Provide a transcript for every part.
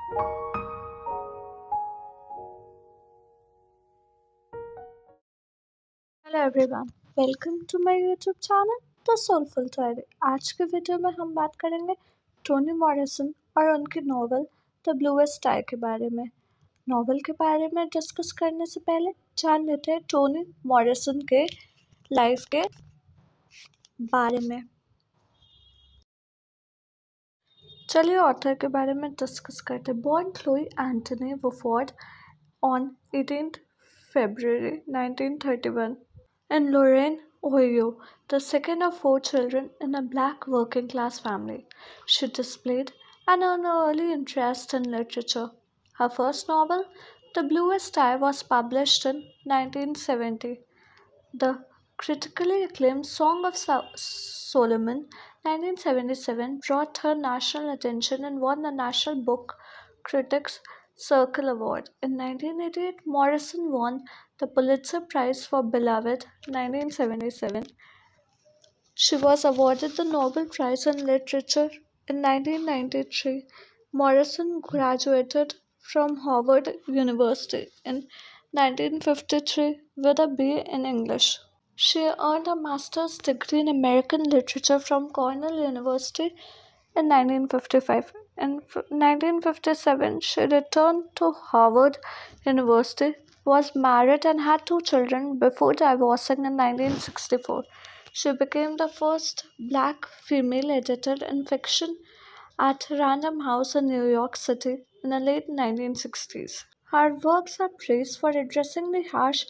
Hello everyone, welcome to my YouTube channel the soulful diary. आज के video में हम बात करेंगे टोनी मॉरिसन और उनकी नॉवल द ब्लूएस्ट स्काई के बारे में। नॉवल के बारे में डिस्कस करने से पहले जान लेते हैं टोनी मॉरिसन के लाइफ के बारे में। चलिए ऑथर के बारे में डिस्कस करते हैं। Born Chloe Anthony Wofford on 18th February 1931 in Lorraine, Ohio, the second of four children in a black working class family. She displayed an early interest in literature. Her first novel, The Bluest Eye, was published in 1970. The critically acclaimed Song of Solomon, 1977, brought her national attention and won the National Book Critics Circle Award. In 1988, Morrison won the Pulitzer Prize for Beloved, 1977. She was awarded the Nobel Prize in Literature in 1993. Morrison graduated from Harvard University in 1953 with a BA in English. She earned a master's degree in American literature from Cornell University in 1955. In 1957, she returned to Harvard University, was married, and had two children before divorcing in 1964. She became the first black female editor in fiction at Random House in New York City in the late 1960s. Her works are praised for addressing the harsh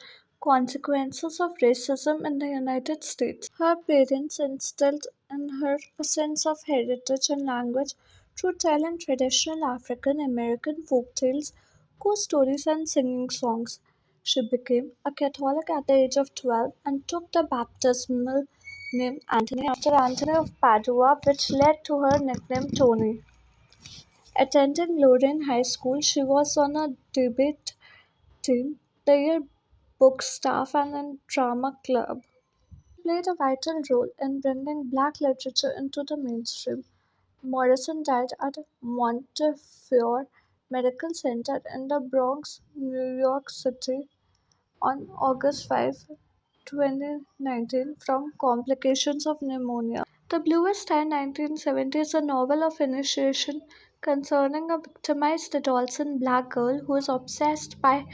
consequences of racism in the United States. Her parents instilled in her a sense of heritage and language through telling traditional African American folk tales, ghost stories, and singing songs. She became a Catholic at the age of 12 and took the baptismal name Antony after Antony of Padua, which led to her nickname Toni. Attending Lorraine High School, she was on a debate team, the yearbook staff, and a drama club. She played a vital role in bringing black literature into the mainstream. Morrison died at Montefiore Medical Center in the Bronx, New York City on August 5, 2019 from complications of pneumonia. The Bluest Sky 1970 is a novel of initiation concerning a victimized adolescent black girl who is obsessed by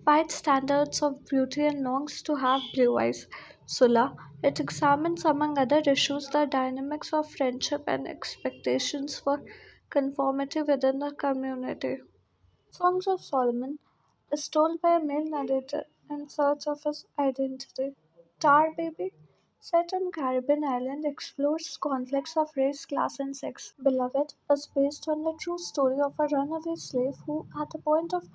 white standards of beauty and longs to have blue eyes. Sula, it examines, among other issues, the dynamics of friendship and expectations for conformity within the community. Songs of Solomon is told by a male narrator in search of his identity. Tar Baby, set on Caribbean island, explores conflicts of race, class, and sex. Beloved is based on the true story of a runaway slave who, at the point of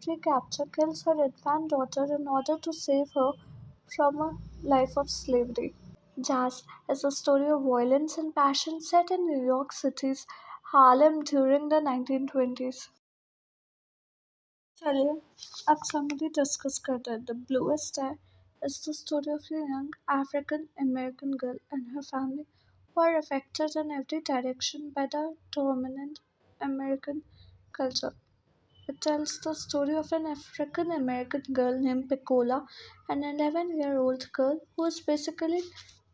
recapture, kills her infant daughter in order to save her from a life of slavery. Jazz is a story of violence and passion set in New York City's Harlem during the 1920s. चलिए अब summary discuss करते हैं। The bluest star is the story of a young African American girl and her family who are affected in every direction by the dominant American culture. It tells the story of an African American girl named Piccola, an 11-year-old girl who is basically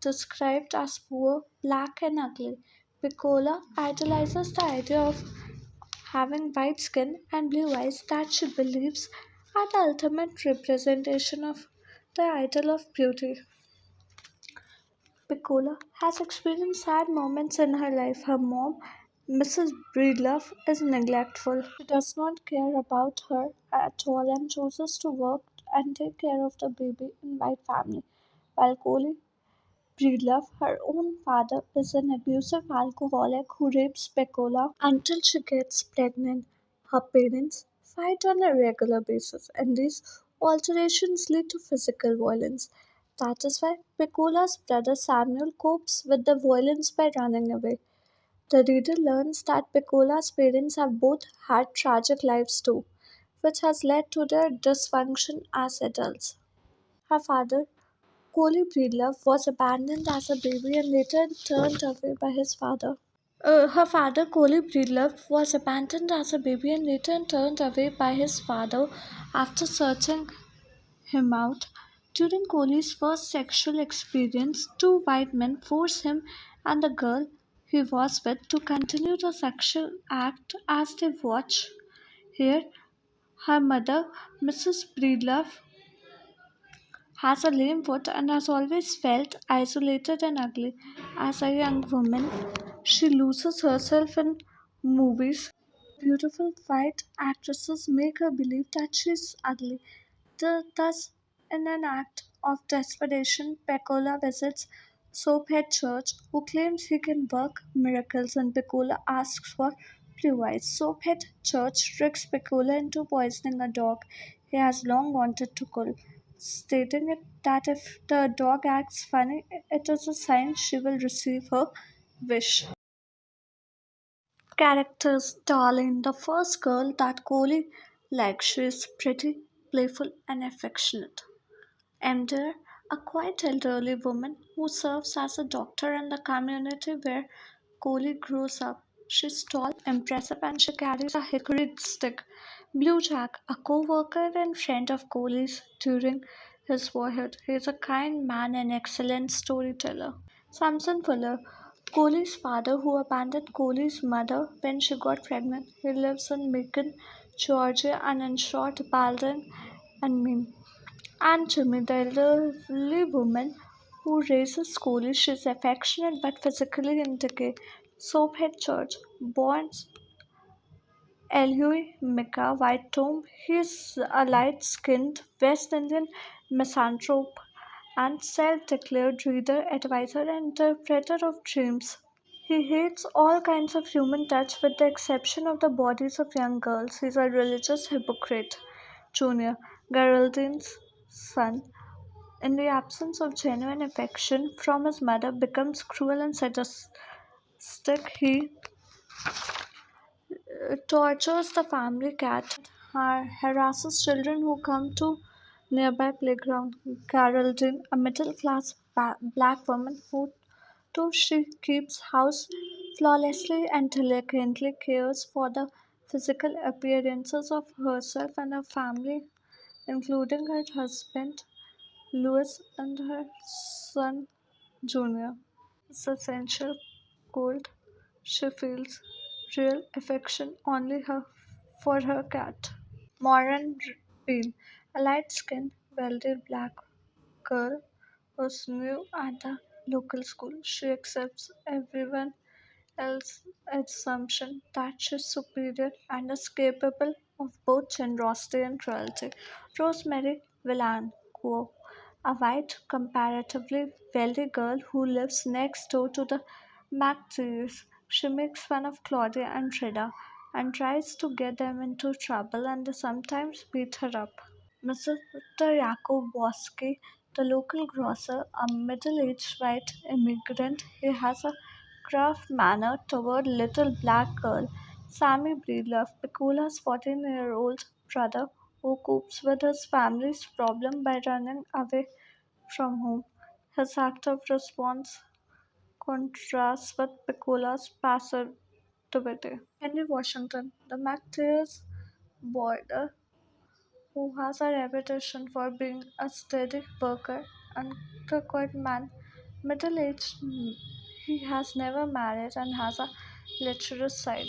described as poor, black, and ugly. Piccola idolizes the idea of having white skin and blue eyes that she believes are the ultimate representation of the ideal of beauty. Piccola has experienced sad moments in her life. Her mom, Mrs. Breedlove, is neglectful. She does not care about her at all and chooses to work and take care of the baby in white family. While Coley Breedlove, her own father, is an abusive alcoholic who rapes Peccola until she gets pregnant. Her parents fight on a regular basis, and these alterations lead to physical violence. That is why Peccola's brother Samuel copes with the violence by running away. The reader learns that Peccola's parents have both had tragic lives too, which has led to their dysfunction as adults. Her father, Coley Breedlove, was abandoned as a baby and later turned away by his father. Her father, Coley Breedlove, was abandoned as a baby and later turned away by his father after searching him out. During Coley's first sexual experience, two white men forced him and the girl he was with to continue the sexual act as they watched. Here, her mother, Mrs. Breedlove, has a lame foot and has always felt isolated and ugly. As a young woman, she loses herself in movies. Beautiful white actresses make her believe that she's ugly. Thus, in an act of desperation, Pecola visits Soaphead Church, who claims he can work miracles, and Pecola asks for blue eyes. Soaphead Church tricks Pecola into poisoning a dog he has long wanted to kill, stating that if the dog acts funny, it is a sign she will receive her wish. Characters Darlene, the first girl that Coley likes. She is pretty, playful, and affectionate. Emder, a quite elderly woman who serves as a doctor in the community where Coley grows up. She's tall, impressive, and she carries a hickory stick. Blue Jack, a co-worker and friend of Coley's during his boyhood. He is a kind man and excellent storyteller. Samson Fuller, Coley's father who abandoned Coley's mother when she got pregnant. He lives in Macon, Georgia, and in short, balding and mean. And Jimmy, the elderly woman who raises Coley, she's affectionate but physically in decay. Soaphead Church, born Elihu Micah White Tomb, he's a light skinned West Indian misanthrope and self declared reader, advisor, and interpreter of dreams. He hates all kinds of human touch with the exception of the bodies of young girls. He's a religious hypocrite. Junior, Geraldine's son, in the absence of genuine affection from his mother, becomes cruel and sadistic. He tortures the family cat, harasses children who come to nearby playground. Geraldine, a middle-class black woman who, though she keeps house flawlessly and diligently, cares for the physical appearances of herself and her family, including her husband Louis and her son Junior. Is essential cold. She feels real affection only her for her cat. Moran Bean, a light-skinned, wealthy black girl who's new at the local school. She accepts everyone else's assumption that she's superior and is capable of both generosity and cruelty. Rosemary Villancourt, a white, comparatively wealthy girl who lives next door to the McTeers. She makes fun of Claudia and Frida and tries to get them into trouble, and they sometimes beat her up. Mr. Yakubowski, the local grocer, a middle-aged white immigrant, he has a gruff manner toward little black girl. Sammy Breedlove, Picola's 14-year-old brother, who copes with his family's problem by running away from home. His active response contrasts with Piccolo's passivity. Henry Washington, the McTeers boarder, who has a reputation for being a steady worker and a quiet man. Middle aged, he has never married and has a lecherous side.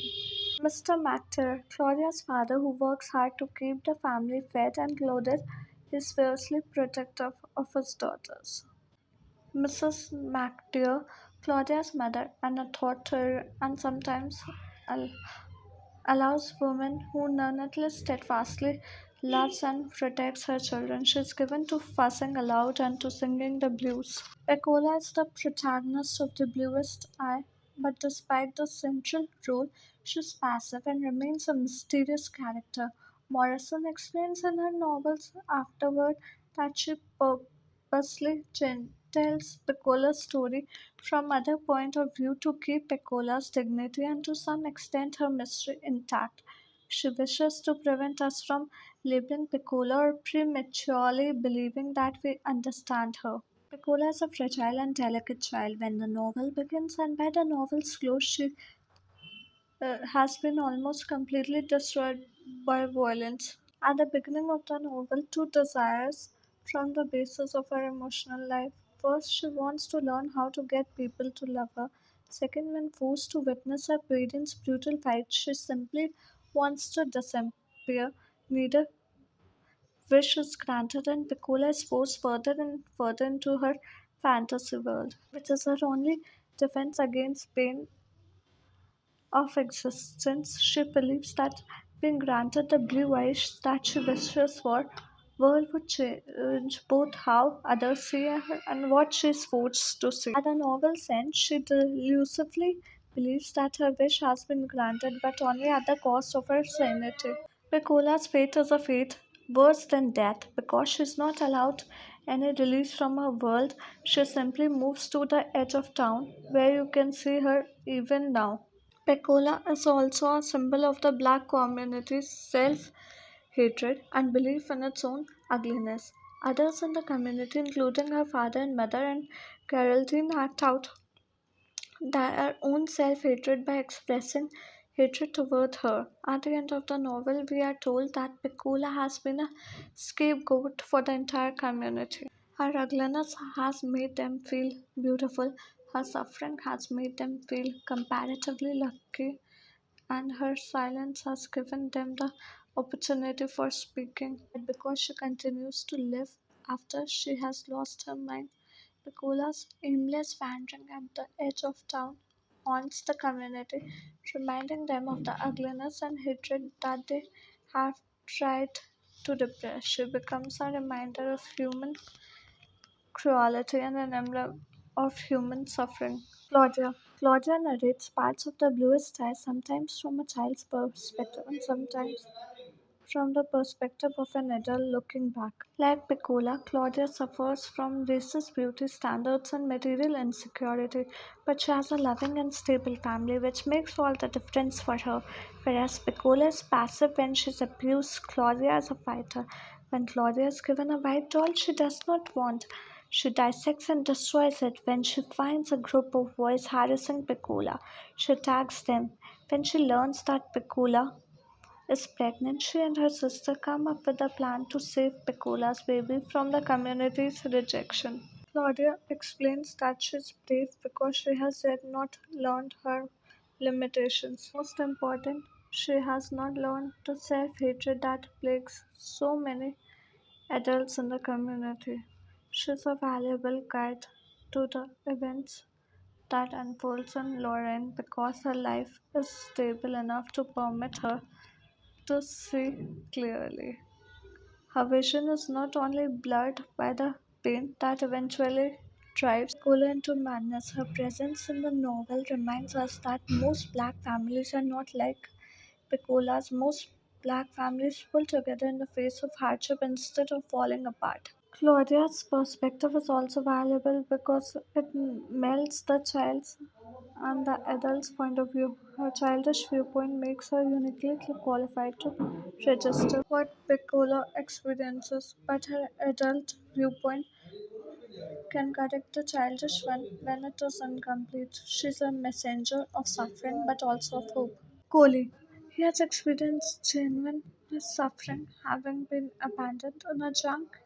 Mr. McTeer, Claudia's father, who works hard to keep the family fed and clothed, is fiercely protective of his daughters. Mrs. McTeer, Claudia's mother, an authority and sometimes a allows women who nonetheless steadfastly loves and protects her children. She is given to fussing aloud and to singing the blues. Pecola is the protagonist of the Bluest Eye, but despite the central role, she is passive and remains a mysterious character. Morrison explains in her novels afterward that she purposely tells Pecola's story from other point of view to keep Pecola's dignity and to some extent her mystery intact. She wishes to prevent us from labeling Pecola or prematurely believing that we understand her. Pecola is a fragile and delicate child when the novel begins, and by the novel's close, she has been almost completely destroyed by violence. At the beginning of the novel, two desires from the basis of her emotional life. First, she wants to learn how to get people to love her. Second, when forced to witness her parents' brutal fight, she simply wants to disappear. Neither wish is granted, and Piccola is forced further and further into her fantasy world, which is her only defense against pain of existence. She believes that being granted the blue wish that she wishes for world would change both how others see her and what she is forced to see. At the novel's end, she delusively believes that her wish has been granted, but only at the cost of her sanity. Piccola's fate is a fate worse than death because she is not allowed any release from her world. She simply moves to the edge of town where you can see her even now. Pecola is also a symbol of the black community's self hatred and belief in its own ugliness. Others in the community, including her father and mother and Geraldine, act out their own self hatred by expressing hatred toward her. At the end of the novel, we are told that Pecola has been a scapegoat for the entire community. Her ugliness has made them feel beautiful, her suffering has made them feel comparatively lucky, and her silence has given them the opportunity for speaking. But because she continues to live after she has lost her mind, Picola's aimless wandering at the edge of town haunts the community, reminding them of the ugliness and hatred that they have tried to repress. She becomes a reminder of human cruelty and an emblem of human suffering. Claudia narrates parts of the bluest sky, sometimes from a child's perspective and sometimes from the perspective of an adult looking back. Like Piccola, Claudia suffers from racist beauty standards and material insecurity, but she has a loving and stable family, which makes all the difference for her. Whereas Piccola is passive when she's abused, Claudia is a fighter. When Claudia is given a white doll she does not want, she dissects and destroys it. When she finds a group of boys harassing Piccola, she attacks them. When she learns that Piccola is pregnant, she and her sister come up with a plan to save Piccola's baby from the community's rejection. Claudia explains that she's brave because she has yet not learned her limitations. Most important, she has not learned the self hatred that plagues so many adults in the community. She's a valuable guide to the events that unfolds in Lorraine because her life is stable enough to permit her to see clearly. Her vision is not only blurred by the pain that eventually drives Cola into madness, her presence in the novel reminds us that most black families are not like Piccola's. Most black families pull together in the face of hardship instead of falling apart. Claudia's perspective is also valuable because it melts the child's and the adult's point of view. Her childish viewpoint makes her uniquely qualified to register what Piccola experiences, but her adult viewpoint can correct the childish one when it is incomplete. She's a messenger of suffering but also of hope. Kohli. He has experienced genuine suffering, having been abandoned in a junk.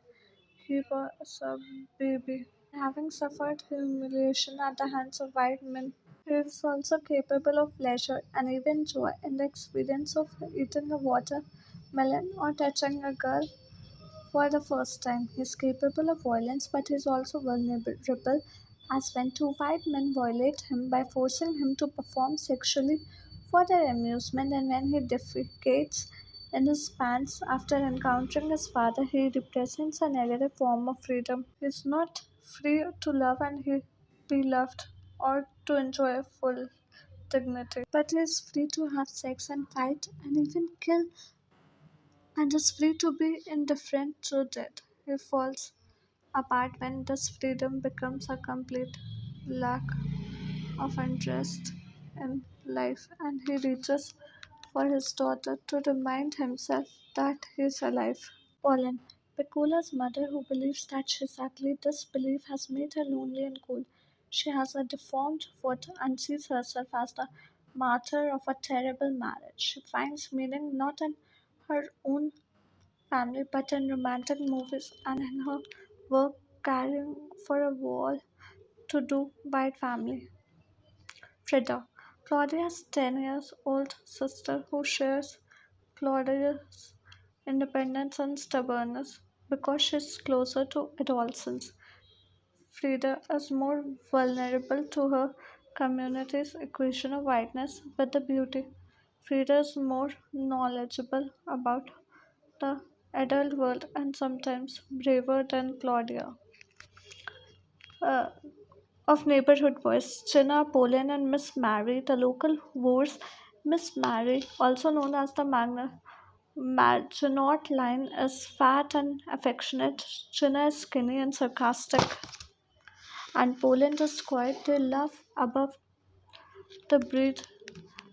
He was a baby, having suffered humiliation at the hands of white men. He is also capable of pleasure and even joy in the experience of eating a watermelon or touching a girl for the first time. He is capable of violence, but he is also vulnerable, as when two white men violate him by forcing him to perform sexually for their amusement, and when he defecates in his pants after encountering his father, he represents a negative form of freedom. He is not free to love and he be loved or to enjoy full dignity, but he is free to have sex and fight and even kill, and is free to be indifferent to death. He falls apart when this freedom becomes a complete lack of interest in life, and he reaches for his daughter to remind himself that he is alive. Pauline, Piccola's mother, who believes that she is ugly, this belief has made her lonely and cold. She has a deformed foot and sees herself as the martyr of a terrible marriage. She finds meaning not in her own family but in romantic movies and in her work caring for a wall to do white family. Frida, Claudia's 10 years old sister who shares Claudia's independence and stubbornness because she's closer to adolescence. Frida is more vulnerable to her community's equation of whiteness with the beauty. Frida is more knowledgeable about the adult world and sometimes braver than Claudia. Uh, of neighborhood boys, Chinna, Poland, and Miss Mary, the local wars. Miss Mary, also known as the Maginot Line, is fat and affectionate. Chinna is skinny and sarcastic, and Poland is quiet. The breed.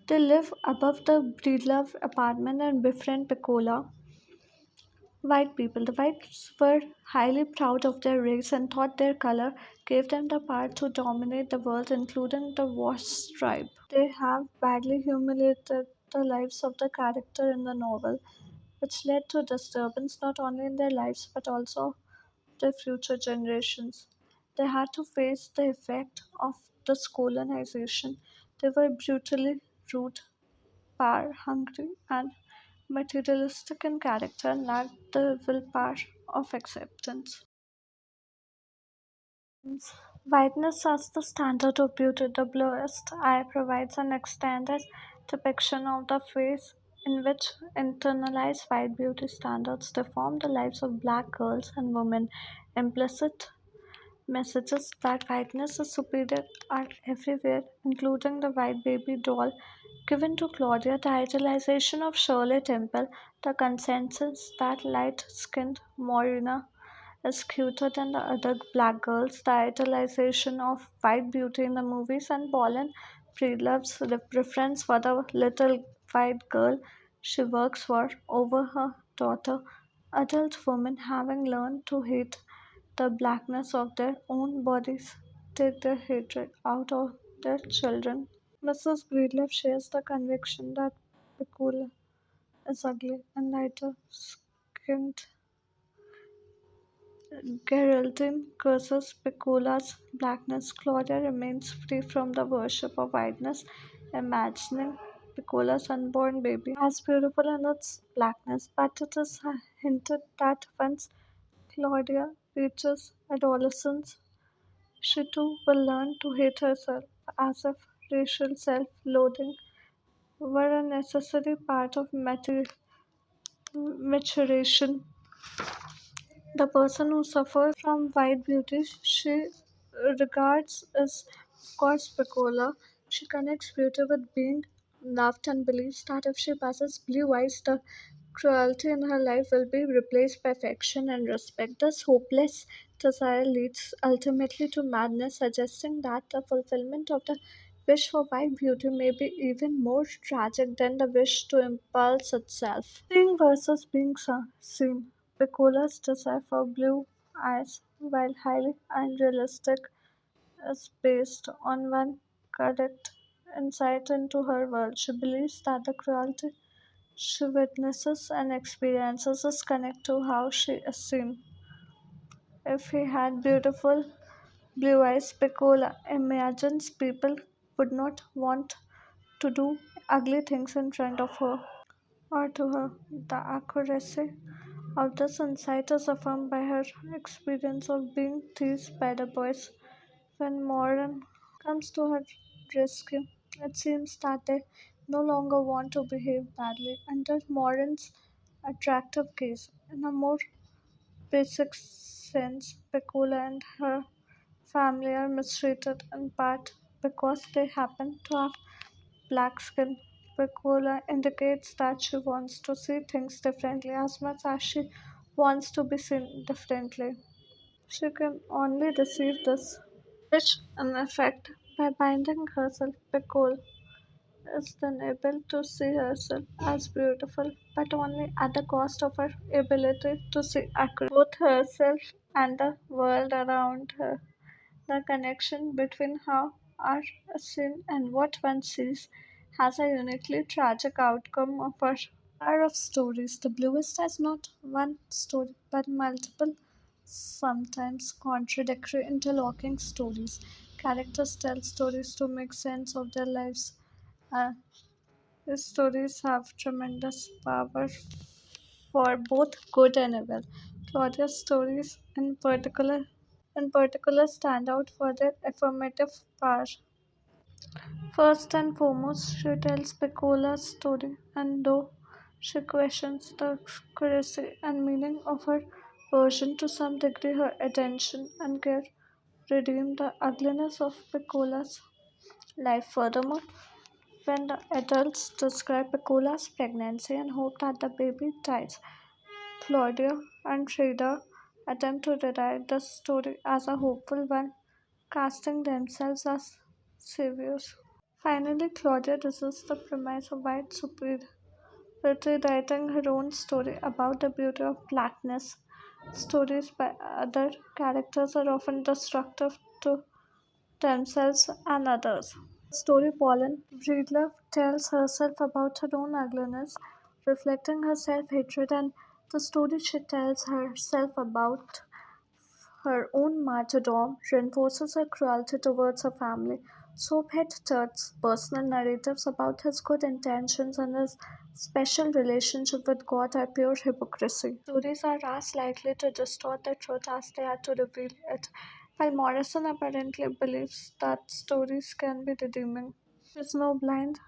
They live above the Breedlove apartment and befriend Piccola. White people. The whites were highly proud of their race and thought their color gave them the power to dominate the world, including the Wash tribe. They have badly humiliated the lives of the character in the novel, which led to disturbance not only in their lives but also their future generations. They had to face the effect of this colonization. They were brutally rude, power hungry, and materialistic in character and lacked the willpower of acceptance. Whiteness as the standard of beauty, the bluest eye provides an extended depiction of the ways in which internalized white beauty standards deform the lives of black girls and women. Implicit messages that whiteness is superior are everywhere, including the white baby doll given to Claudia, the idealization of Shirley Temple, the consensus that light skinned Morena is cuter than the other black girls, the idealization of white beauty in the movies, and Pauline Breedlove's preference for the little white girl she works for over her daughter. Adult women, having learned to hate the blackness of their own bodies, take their hatred out of their children. Mrs. Breedlove shares the conviction that Piccola is ugly and lighter skinned. Geraldine curses Piccola's blackness. Claudia remains free from the worship of whiteness, imagining Piccola's unborn baby as beautiful in its blackness. But it is hinted that once Claudia reaches adolescence, she too will learn to hate herself, as if racial self loathing were a necessary part of maturation. The person who suffers from white beauty she regards is, of course, Piccola. She connects beauty with being loved and believes that if she possesses blue eyes, the cruelty in her life will be replaced by affection and respect. This hopeless desire leads ultimately to madness, suggesting that the fulfillment of the wish for white beauty may be even more tragic than the wish to impulse itself. Seeing versus being seen. Piccola's desire for blue eyes, while highly unrealistic, is based on one correct insight into her world. She believes that the cruelty she witnesses and experiences is connected to how she is seen. If he had beautiful blue eyes, Piccola imagines people would not want to do ugly things in front of her or to her. The accuracy of this insight is affirmed by her experience of being teased by the boys when Moran comes to her rescue. It seems that they no longer want to behave badly under Moran's attractive gaze. In a more basic sense, Piccola and her family are mistreated in part because they happen to have black skin. Piccola indicates that she wants to see things differently as much as she wants to be seen differently. She can only receive this which, in effect, by binding herself, Piccola is then able to see herself as beautiful, but only at the cost of her ability to see accurately both herself and the world around her. The connection between how are seen and what one sees has a uniquely tragic outcome of a pair of stories. The Bluest has not one story but multiple, sometimes contradictory, interlocking stories. Characters tell stories to make sense of their lives. Uh, These stories have tremendous power for both good and evil. Claudia's stories in particular stand out for their affirmative power. First and foremost, she tells Piccola's story, and though she questions the accuracy and meaning of her version to some degree, her attention and care redeem the ugliness of Piccola's life. Furthermore, when the adults describe Piccola's pregnancy and hope that the baby dies, Claudia and Frida attempt to rewrite the story as a hopeful one, casting themselves as saviors. Finally, Claudia resists the premise of white superiority, writing her own story about the beauty of blackness. Stories by other characters are often destructive to themselves and others. Story Pollen Breedlove tells herself about her own ugliness, reflecting her self hatred, and the story she tells herself about her own martyrdom reinforces her cruelty towards her family. Soaphead Church's personal narratives about his good intentions and his special relationship with God are pure hypocrisy. Stories are as likely to distort the truth as they are to reveal it. While Morrison apparently believes that stories can be redeeming, he is no blind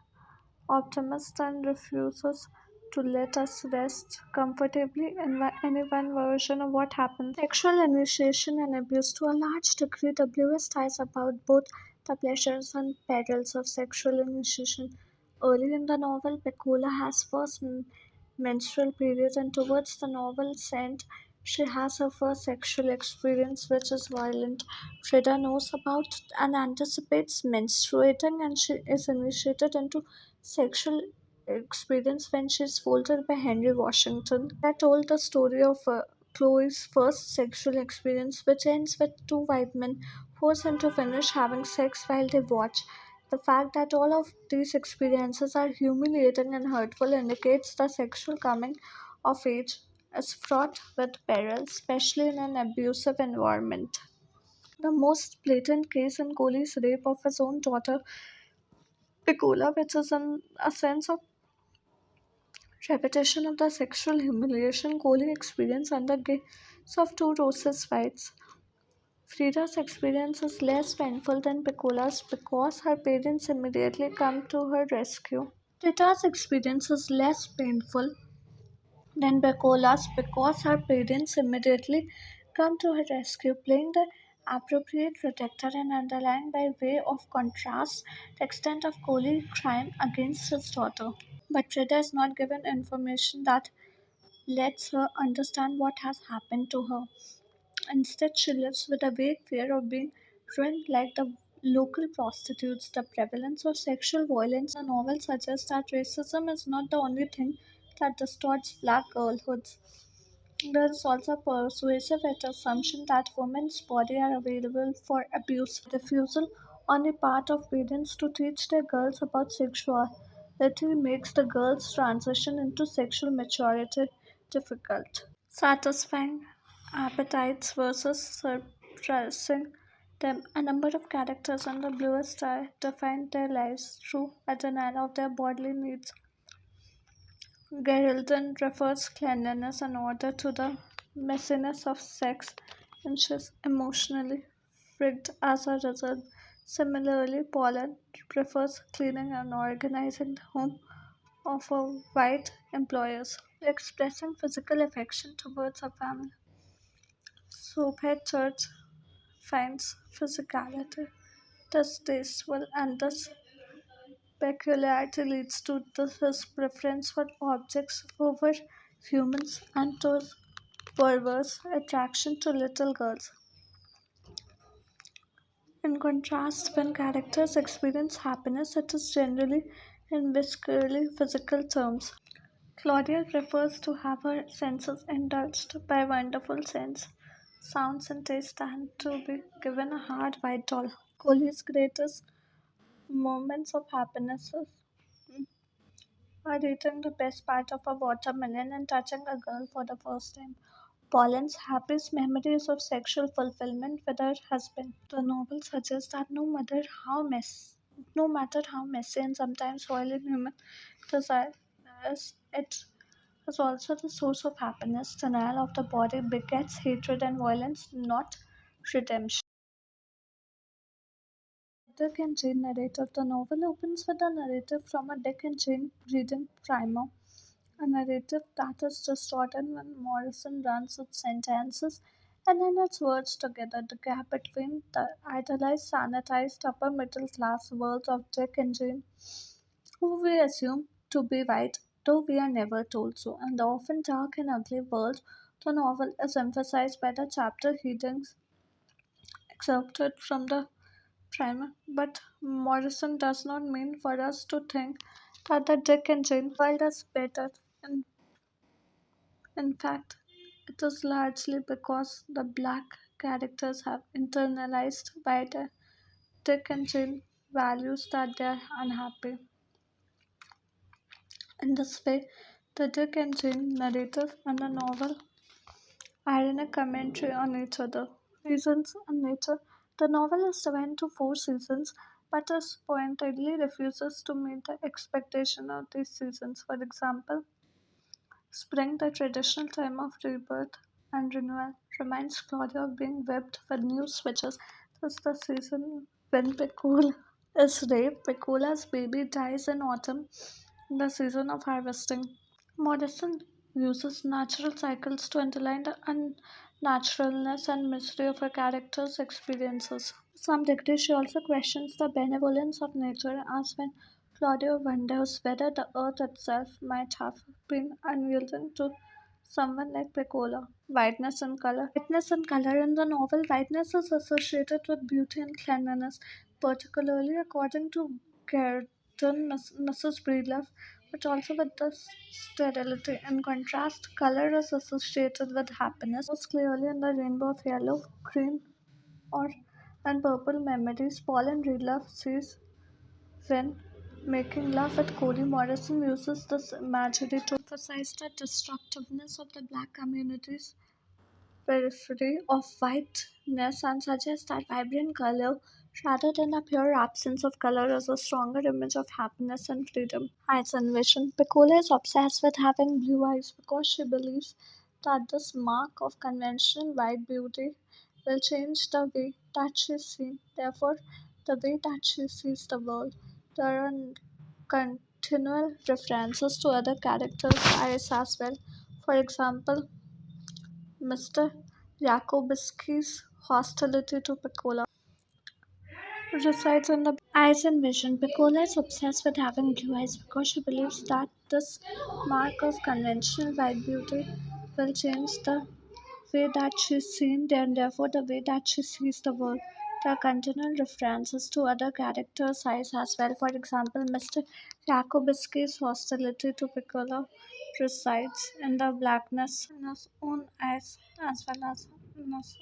optimist and refuses to let us rest comfortably in any one version of what happened. Sexual initiation and abuse to a large degree, the Bluest ties about both the pleasures and perils of sexual initiation. Early in the novel, Pecula has first menstrual period, and towards the novel's end, she has her first sexual experience, which is violent. Frida knows about and anticipates menstruating, and she is initiated into sexual experience when she is folded by Henry Washington. I told the story of Chloe's first sexual experience, which ends with two white men force him to finish having sex while they watch. The fact that all of these experiences are humiliating and hurtful indicates the sexual coming of age is fraught with peril, especially in an abusive environment. The most blatant case in Kohli's rape of his own daughter, Piccola, which is a sense of repetition of the sexual humiliation Kohli experienced under gaze of two roses fights. Frida's experience is less painful than Piccola's because her parents immediately come to her rescue. Rita's experience is less painful than Piccola's because her parents immediately come to her rescue, playing the appropriate protector and underlying by way of contrast the extent of Kohli's crime against his daughter. But Frida is not given information that lets her understand what has happened to her. Instead, she lives with a vague fear of being ruined like the local prostitutes. The prevalence of sexual violence in the novel suggests that racism is not the only thing that distorts black girlhoods. There is also a persuasive assumption that women's bodies are available for abuse. Refusal on the part of parents to teach their girls about sexuality makes the girls' transition into sexual maturity difficult. Satisfying appetites versus suppressing them. A number of characters on the Bluest Star define their lives through a denial of their bodily needs. Geraldine refers cleanliness and order to the messiness of sex, and she's emotionally frigged as a result. Similarly, Paulette prefers cleaning and organizing the home of her white employers, expressing physical affection towards her family. Soaphead Church finds physicality distasteful, and this peculiarity leads to his preference for objects over humans and to his perverse attraction to little girls. In contrast, when characters experience happiness, it is generally in viscerally physical terms. Claudia prefers to have her senses indulged by wonderful scents, sounds, and taste than to be given a hard white doll. Collie's greatest moments of happiness or eating the best part of a watermelon and touching a girl for the first time. Pauline's happiest memories of sexual fulfillment with her husband. The novel suggests that no matter how messy and sometimes violent human desire is, it is also the source of happiness. Denial of the body begets hatred and violence, not redemption. Dick and Jane narrative. The novel opens with a narrative from a Dick and Jane reading primer, a narrative that is distorted when Morrison runs its sentences and then its words together. The gap between the idealized, sanitized upper middle class worlds of Dick and Jane, who we assume to be white, though we are never told so, and the often dark and ugly world the novel is emphasized by the chapter headings excerpted from the primer. But Morrison does not mean for us to think that the Dick and Jane world is better. In In fact, it is largely because the black characters have internalized by the Dick and Jane values that they are unhappy. In this way, the Dick and Jane narrative and the novel are in a commentary on each other. Seasons and nature. The novel is divided into four seasons, but is pointedly refuses to meet the expectation of these seasons. For example, spring, the traditional time of rebirth and renewal, reminds Claudia of being whipped with new switches. This is the season when Piccola is raped. Piccola's baby dies in autumn, the season of harvesting. Morrison uses natural cycles to underline the unnaturalness and mystery of her character's experiences. To some degree, she also questions the benevolence of nature, as when Claudio wonders whether the earth itself might have been unyielding to someone like Piccola. Whiteness and color in the novel. Whiteness is associated with beauty and cleanliness, particularly according to Garden Mrs. Breedlove, but also with the sterility. In contrast, color is associated with happiness, most clearly in the rainbow of yellow, green, or and purple memories. Paul and Breedlove sees when making love with Cody. Morrison uses this imagery to emphasize the destructiveness of the black community's periphery of whiteness and suggests that vibrant color, rather than the pure absence of color, is a stronger image of happiness and freedom. Eyes and vision. Piccola is obsessed with having blue eyes because she believes that this mark of conventional white beauty will change the way that she is seen, therefore, the way that she sees the world. There are continual references to other characters' eyes as well. For example, Mr. Yakubowski's hostility to Piccola resides in the eyes and vision. Piccola is obsessed with having blue eyes because she believes that this mark of conventional white beauty will change the way that she's seen and therefore the way that she sees the world. There are continual references to other characters' eyes as well. For example, Mr. Yakubowski's hostility to Piccola resides in the blackness in his own eyes as well as in his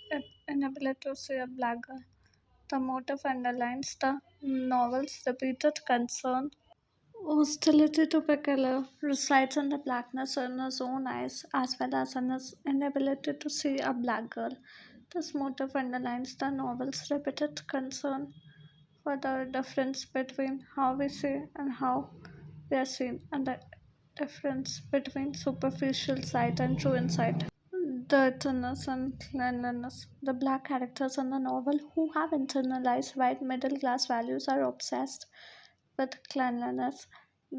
inability to see a black girl. The motive underlines the novel's repeated concern. Hostility to Pekala resides in the blackness in his own eyes as well as in his inability to see a black girl. This motive underlines the novel's repeated concern for the difference between how we see and how we are seen, and the difference between superficial sight and true insight. Dirtiness and cleanliness. The black characters in the novel who have internalized white middle class values are obsessed with cleanliness.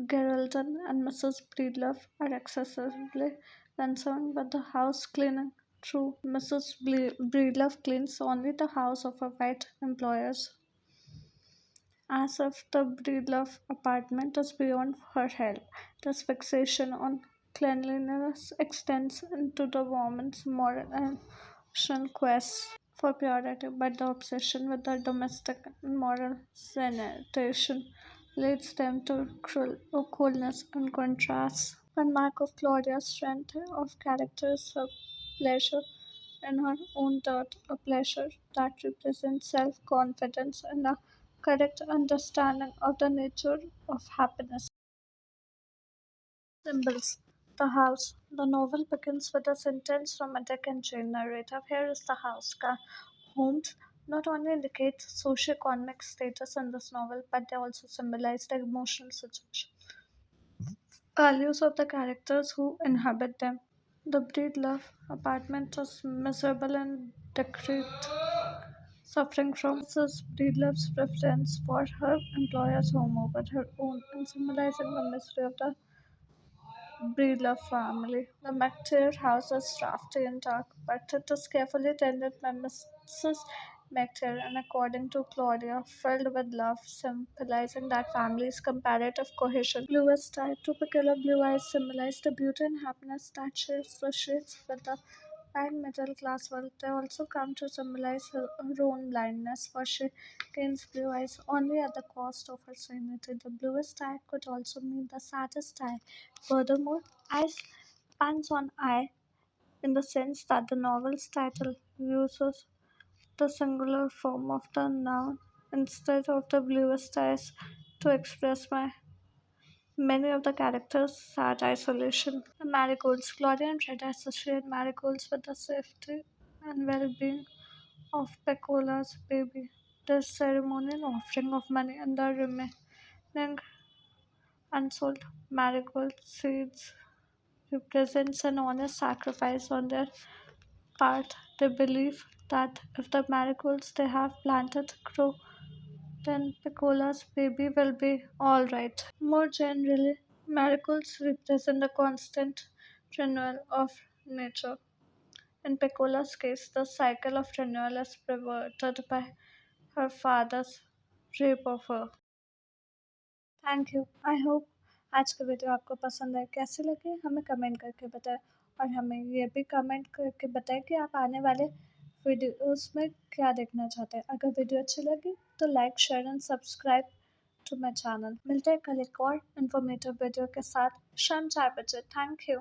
Geraldine and Mrs. Breedlove are excessively concerned with the house cleaning. True, Breedlove cleans only the house of her white employers, as if the Breedlove apartment is beyond her help. This fixation on cleanliness extends into the woman's moral and emotional quest for purity, but the obsession with the domestic and moral sanitation leads them to coolness and contrast. One mark of Claudia's strength of character is her pleasure in her own dirt, a pleasure that represents self confidence and a correct understanding of the nature of happiness. Symbols. The house. The novel begins with a sentence from a Dick and Jane narrative. Here is the house. Homes not only indicate socioeconomic status in this novel, but they also symbolize the emotional situation, values of the characters who inhabit them. The breed love apartment is miserable and decrepit, suffering from Mrs. Breedlove's preference for her employer's home over her own, and symbolizing the misery of the Breedlove family. The McTeer house is drafty and dark, but it is carefully tended by Mrs. McTeer and, according to Claudia, filled with love, symbolizing that family's comparative cohesion. Bluest eye, two peculiar blue eyes symbolize the beauty and happiness that she associates with the and middle class world. They also come to symbolize her own blindness, for she gains blue eyes only at the cost of her sanity. The bluest eye could also mean the saddest eye. Furthermore, eyes pans on eye in the sense that the novel's title uses the singular form of the noun instead of the bluest eyes to express my many of the characters' sad isolation. The marigolds. Claudia and Fred associate marigolds with the safety and well-being of Pecola's baby. The ceremonial offering of money and the remaining unsold marigold seeds represents an honest sacrifice on their part. They believe that if the marigolds they have planted grow, then Pecola's baby will be all right. More generally, marigolds represent the constant renewal of nature. In Pecola's case, the cycle of renewal is perverted by her father's rape of her. Thank you. I hope आज का video आपको पसंद आए। कैसे लगे हमें comment करके बताएं, और हमें ये भी कमेंट करके बताएं कि आप आने वाले वीडियोस में क्या देखना चाहते हैं। अगर वीडियो अच्छी लगी तो like share and subscribe to my channel. मिलते हैं कल एक और इन्फॉर्मेटिव वीडियो के साथ शाम 4 बजे। Thank you.